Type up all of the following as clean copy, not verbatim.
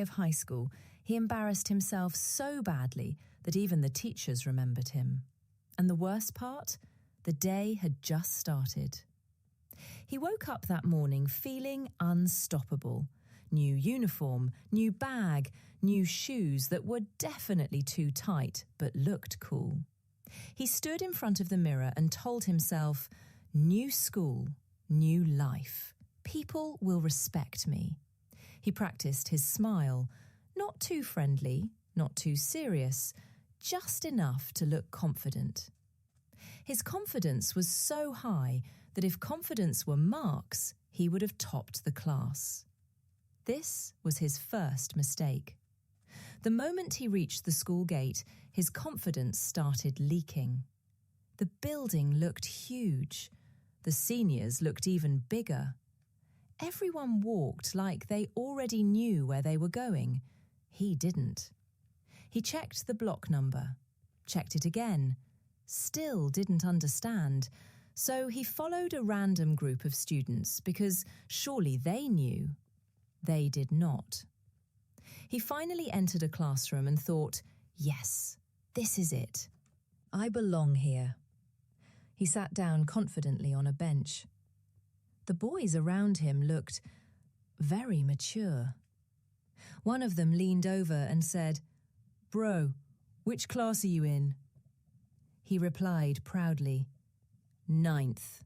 Of high school, he embarrassed himself so badly that even the teachers remembered him. And the worst part? The day had just started. He woke up that morning feeling unstoppable. New uniform, new bag, new shoes that were definitely too tight but looked cool. He stood in front of the mirror and told himself, "New school, new life. People will respect me." He practiced his smile, not too friendly, not too serious, just enough to look confident. His confidence was so high that if confidence were marks, he would have topped the class. This was his first mistake. The moment he reached the school gate, his confidence started leaking. The building looked huge. The seniors looked even bigger. Everyone walked like they already knew where they were going. He didn't. He checked the block number, checked it again, still didn't understand, so he followed a random group of students because surely they knew. They did not. He finally entered a classroom and thought, "Yes, this is it. I belong here." He sat down confidently on a bench. The boys around him looked very mature. One of them leaned over and said, "Bro, which class are you in?" He replied proudly, "Ninth."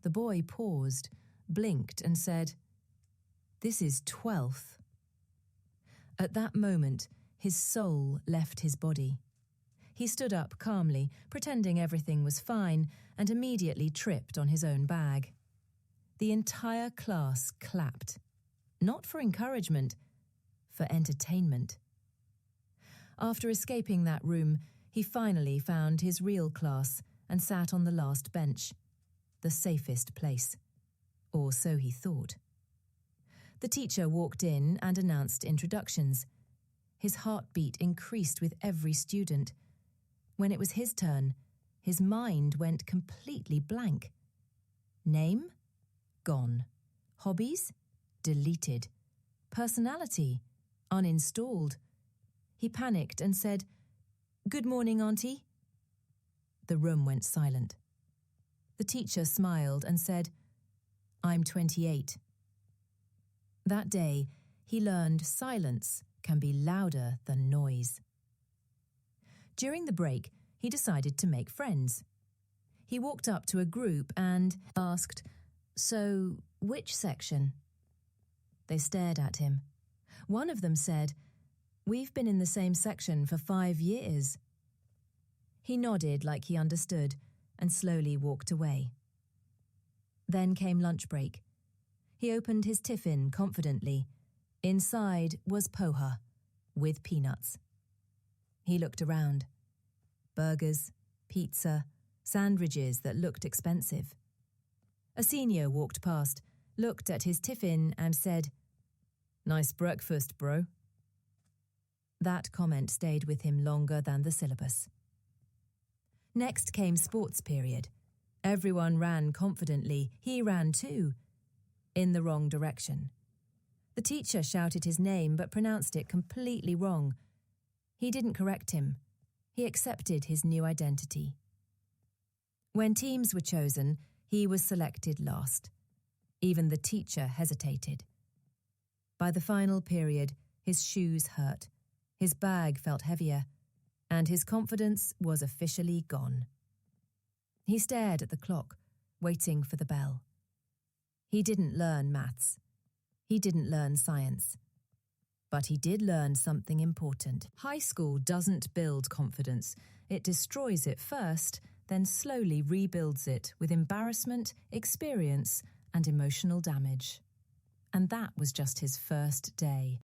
The boy paused, blinked and said, "This is 12th." At that moment, his soul left his body. He stood up calmly, pretending everything was fine, and immediately tripped on his own bag. The entire class clapped, not for encouragement, for entertainment. After escaping that room, he finally found his real class and sat on the last bench, the safest place. Or so he thought. The teacher walked in and announced introductions. His heartbeat increased with every student. When it was his turn, his mind went completely blank. Name? Gone. Hobbies? Deleted. Personality? Uninstalled. He panicked and said, "Good morning, aunty." The room went silent. The teacher smiled and said, "I'm 28. That day, he learned silence can be louder than noise. During the break, he decided to make friends. He walked up to a group and asked, "So, which section?" They stared at him. One of them said, "We've been in the same section for 5 years." He nodded like he understood and slowly walked away. Then came lunch break. He opened his tiffin confidently. Inside was poha, with peanuts. He looked around. Burgers, pizza, sandwiches that looked expensive. A senior walked past, looked at his tiffin and said, "Nice breakfast, bro." That comment stayed with him longer than the syllabus. Next came sports period. Everyone ran confidently. He ran too. In the wrong direction. The teacher shouted his name but pronounced it completely wrong. He didn't correct him. He accepted his new identity. When teams were chosen, he was selected last. Even the teacher hesitated. By the final period, his shoes hurt, his bag felt heavier, and his confidence was officially gone. He stared at the clock, waiting for the bell. He didn't learn maths. He didn't learn science. But he did learn something important. High school doesn't build confidence. It destroys it first, then slowly rebuilds it with embarrassment, experience, and emotional damage. And that was just his first day.